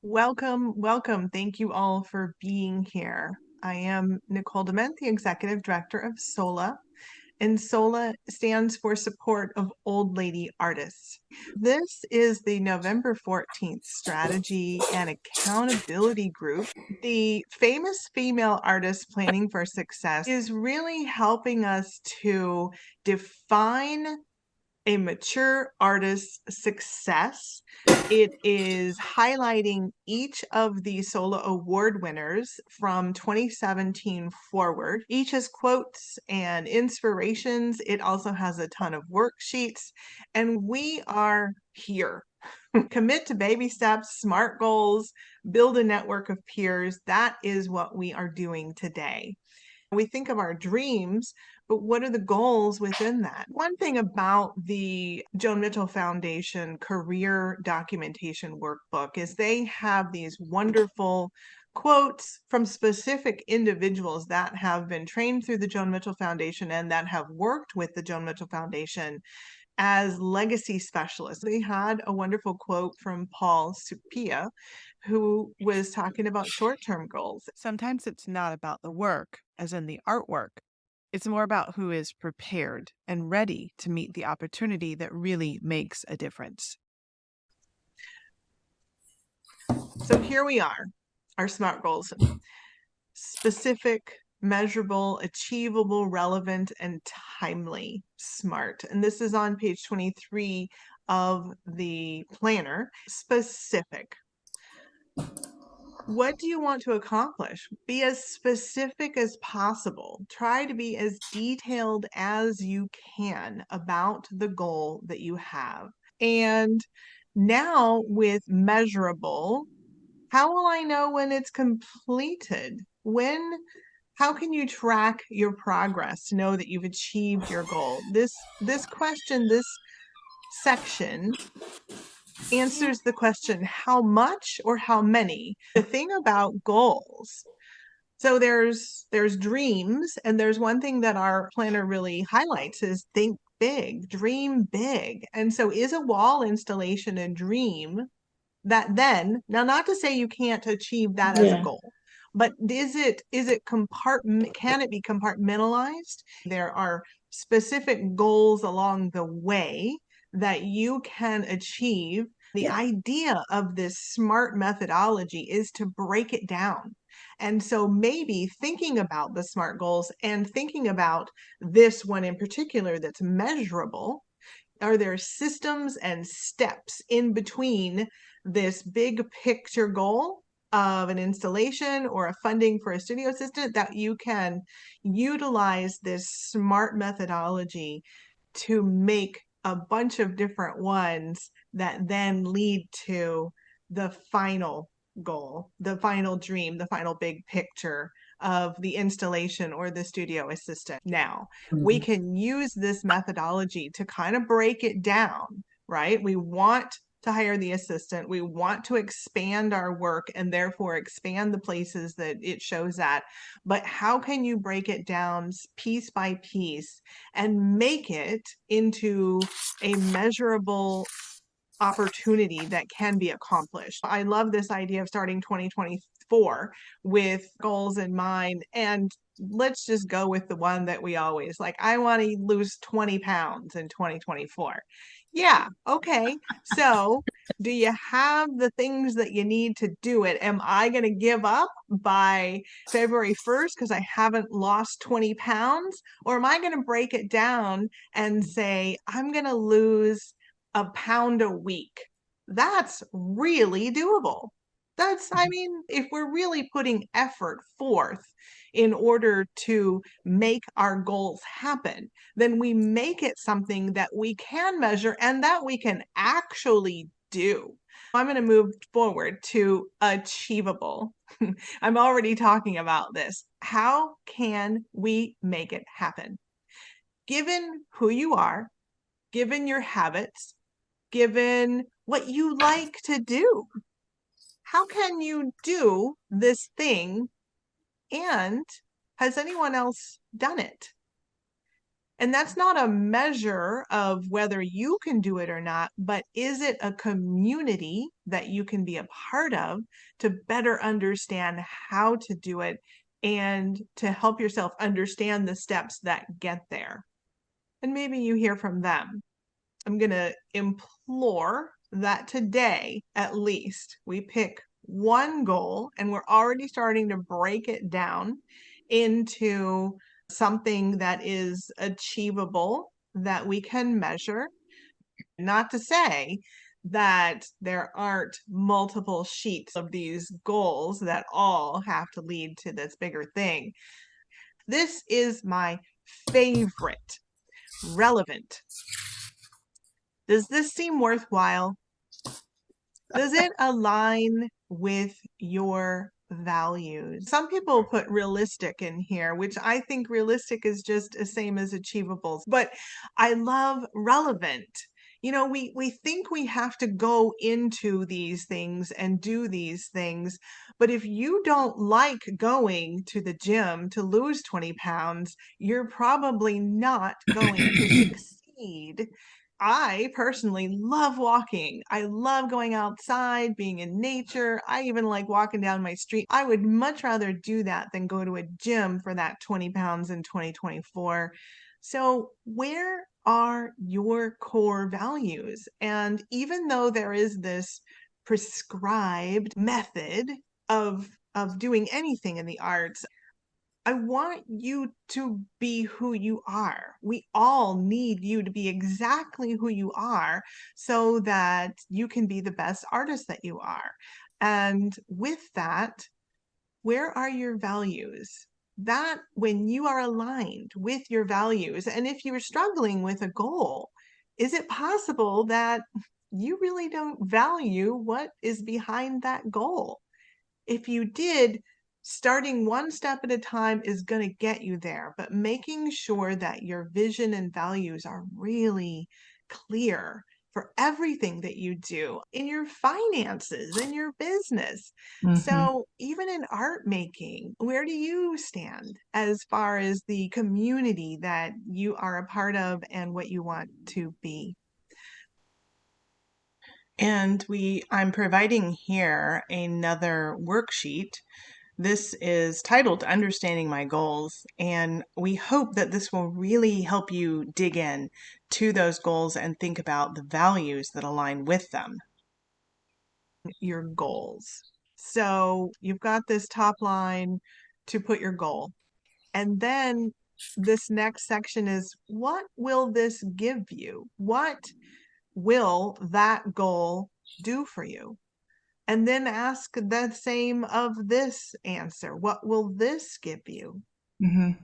Welcome, welcome. Thank you all for being here. I am Nichole DeMent, the Executive Director of SOLA, and SOLA stands for Support of Old Lady Artists. This is the November 14th Strategy and Accountability Group. The famous female artist planning for success is really helping us to define a mature artist's success. It is highlighting each of the SOLA award winners from 2017 forward. Each has quotes and inspirations. It also has a ton of worksheets, and we are here. Commit to baby steps, SMART goals, build a network of peers. That is what we are doing today. We think of our dreams, but what are the goals within that? One thing about the Joan Mitchell Foundation Career Documentation Workbook is they have these wonderful quotes from specific individuals that have been trained through the Joan Mitchell Foundation and that have worked with the Joan Mitchell Foundation as legacy specialists. They had a wonderful quote from Paul Supia, who was talking about short-term goals. Sometimes it's not about the work, as in the artwork. It's more about who is prepared and ready to meet the opportunity that really makes a difference. So here we are, our SMART goals. Specific, measurable, achievable, relevant, and timely SMART. And this is on page 23 of the planner. Specific. What do you want to accomplish? Be as specific as possible. Try to be as detailed as you can about the goal that you have. And now with measurable, how will I know when it's completed? How can you track your progress to know that you've achieved your goal? This section answers the question, how much or how many? The thing about goals, so there's dreams, and there's one thing that our planner really highlights is think big, dream big. And so is a wall installation a dream that then, now not to say you can't achieve that as a goal, but can it be compartmentalized? There are specific goals along the way that you can achieve. The idea of this SMART methodology is to break it down. And so maybe thinking about the SMART goals and thinking about this one in particular that's measurable, are there systems and steps in between this big picture goal of an installation or a funding for a studio assistant that you can utilize this SMART methodology to make a bunch of different ones that then lead to the final goal, the final dream, the final big picture of the installation or the studio assistant. Now, we can use this methodology to kind of break it down, right? We want to hire the assistant. We want to expand our work and therefore expand the places that it shows at. But how can you break it down piece by piece and make it into a measurable opportunity that can be accomplished? I love this idea of starting 2024 with goals in mind, and let's just go with the one that we always like. I want to lose 20 pounds in 2024. Yeah, okay. So do you have the things that you need to do it? Am I going to give up by February 1st because I haven't lost 20 pounds? Or am I going to break it down and say, I'm going to lose a pound a week? That's really doable. I mean, if we're really putting effort forth in order to make our goals happen, then we make it something that we can measure and that we can actually do. I'm going to move forward to achievable. I'm already talking about this. How can we make it happen? Given who you are, given your habits, given what you like to do, how can you do this thing, and has anyone else done it? And that's not a measure of whether you can do it or not, but is it a community that you can be a part of to better understand how to do it and to help yourself understand the steps that get there? And maybe you hear from them. I'm going to implore that today, at least, we pick one goal, and we're already starting to break it down into something that is achievable, that we can measure. Not to say that there aren't multiple sheets of these goals that all have to lead to this bigger thing. This is my favorite. Relevant. Does this seem worthwhile? Does it align with your values? Some people put realistic in here, which I think realistic is just the same as achievable, but I love relevant. You know, we think we have to go into these things and do these things, but if you don't like going to the gym to lose 20 pounds, you're probably not going to succeed. I personally love walking. I love going outside, being in nature. I even like walking down my street. I would much rather do that than go to a gym for that 20 pounds in 2024. So, where are your core values? And even though there is this prescribed method of doing anything in the arts, I want you to be who you are. We all need you to be exactly who you are so that you can be the best artist that you are. And with that, where are your values? That when you are aligned with your values, and if you're struggling with a goal, is it possible that you really don't value what is behind that goal? If you did, starting one step at a time is going to get you there, but making sure that your vision and values are really clear for everything that you do in your finances, in your business. Mhm. So, even in art making, where do you stand as far as the community that you are a part of and what you want to be? And I'm providing here another worksheet. This is titled Understanding My Goals, and we hope that this will really help you dig in to those goals and think about the values that align with them. Your goals. So you've got this top line to put your goal. And then this next section is, what will this give you? What will that goal do for you? And then ask the same of this answer. What will this give you? Mhm.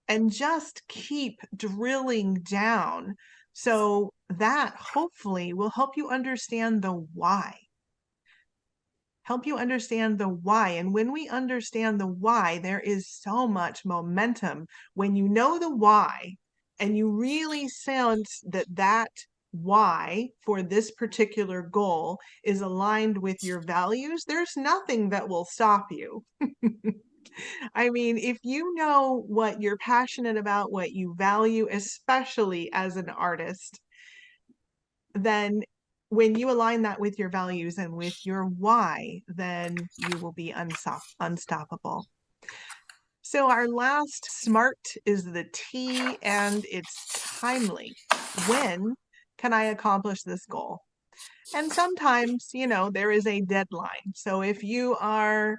And just keep drilling down. So that hopefully will help you understand the why. Help you understand the why. And when we understand the why, there is so much momentum. When you know the why and you really sense that that why for this particular goal is aligned with your values, there's nothing that will stop you. I mean, if you know what you're passionate about, what you value, especially as an artist, then when you align that with your values and with your why, then you will be unstoppable. So our last SMART is the T, and it's timely. When can I accomplish this goal? And sometimes, there is a deadline. So if you are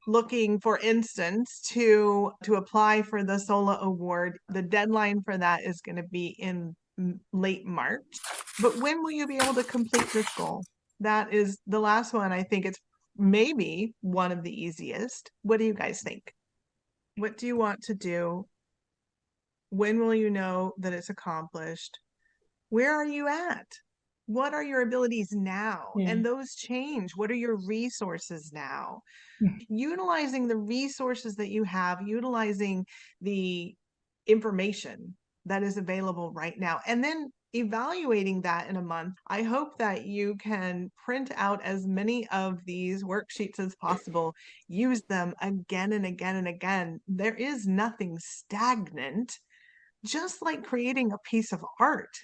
looking, for instance, to apply for the SOLA award, the deadline for that is going to be in late March. But when will you be able to complete this goal? That is the last one. I think it's maybe one of the easiest. What do you guys think? What do you want to do? When will you know that it's accomplished? Where are you at? What are your abilities now? Yeah. And those change. What are your resources now? Mm. Utilizing the resources that you have, utilizing the information that is available right now, and then evaluating that in a month. I hope that you can print out as many of these worksheets as possible, use them again and again and again. There is nothing stagnant. just like creating a piece of art.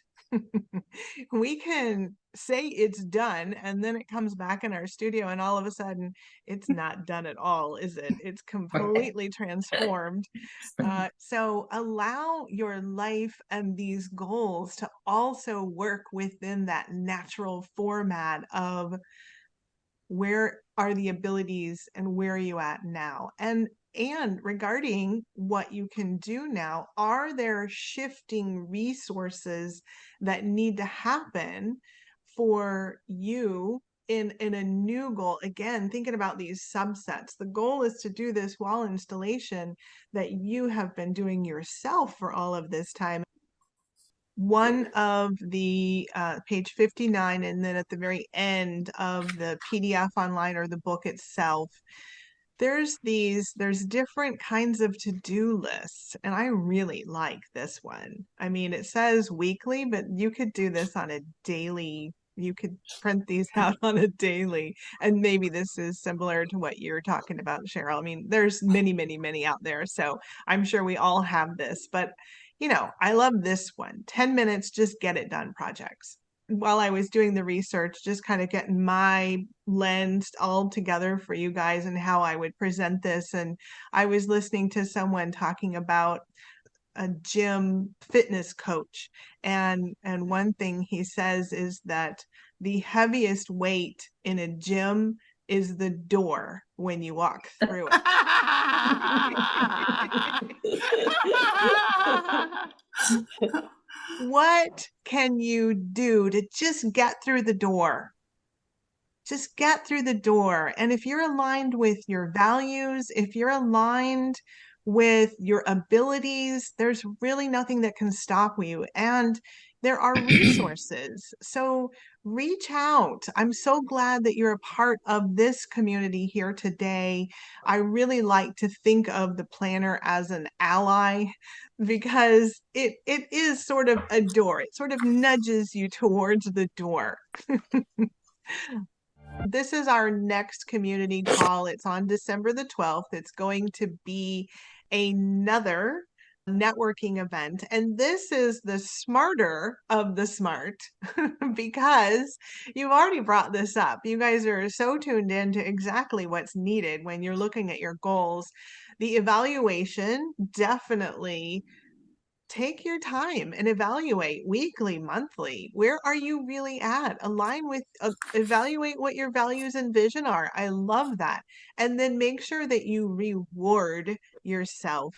We can say it's done and then it comes back in our studio and all of a sudden it's not done at all, is it? It's completely transformed. So allow your life and these goals to also work within that natural format of where are the abilities and where are you at now? And regarding what you can do now, are there shifting resources that need to happen for you in a new goal? Again, thinking about these subsets. The goal is to do this wall installation that you have been doing yourself for all of this time. One of the page 59, and then at the very end of the PDF online or the book itself, there's different kinds of to-do lists, and I really like this one. I mean, it says weekly, but you could do this on a daily. You could print these out on a daily, and maybe this is similar to what you're talking about, Cheryl. I mean, there's many, many, many out there, so I'm sure we all have this, but I love this one. 10 minutes, just get it done projects. While I was doing the research, just kind of getting my lens all together for you guys and how I would present this. And I was listening to someone talking about a gym fitness coach. And one thing he says is that the heaviest weight in a gym is the door when you walk through it. What can you do to just get through the door? Just get through the door. And if you're aligned with your values, if you're aligned with your abilities, there's really nothing that can stop you. And there are resources. So reach out. I'm so glad that you're a part of this community here today. I really like to think of the planner as an ally because it is sort of a door. It sort of nudges you towards the door. This is our next community call. It's on December the 12th. It's going to be another networking event. And this is the smarter of the smart because you've already brought this up. You guys are so tuned in to exactly what's needed when you're looking at your goals. The evaluation definitely take your time and evaluate weekly, monthly. Where are you really at? Align with, evaluate what your values and vision are. I love that. And then make sure that you reward yourself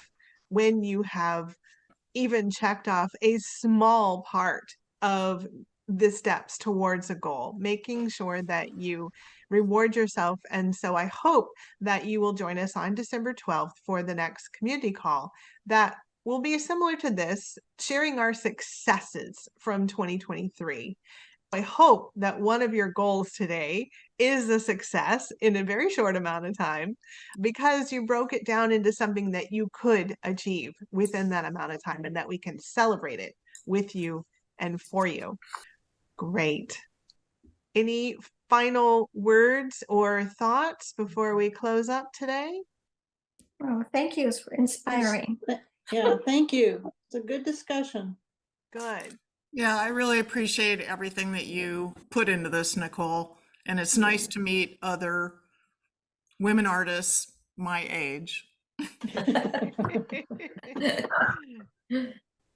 when you have even checked off a small part of the steps towards a goal, making sure that you reward yourself. And so I hope that you will join us on December 12th for the next community call that will be similar to this, sharing our successes from 2023. I hope that one of your goals today is a success in a very short amount of time because you broke it down into something that you could achieve within that amount of time and that we can celebrate it with you and for you. Great. Any final words or thoughts before we close up today? Oh, thank you. It's inspiring. Yeah, thank you. It's a good discussion. Good. Yeah, I really appreciate everything that you put into this, Nichole. And it's nice to meet other women artists my age.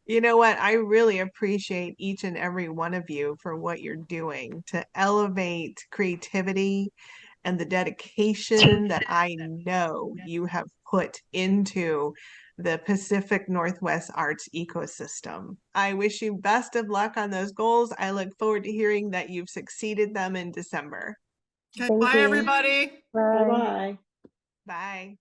You know what? I really appreciate each and every one of you for what you're doing to elevate creativity and the dedication that I know you have put into the Pacific Northwest arts ecosystem. I wish you best of luck on those goals. I look forward to hearing that you've succeeded them in December. Okay, bye, everybody. Bye. Bye-bye. Bye.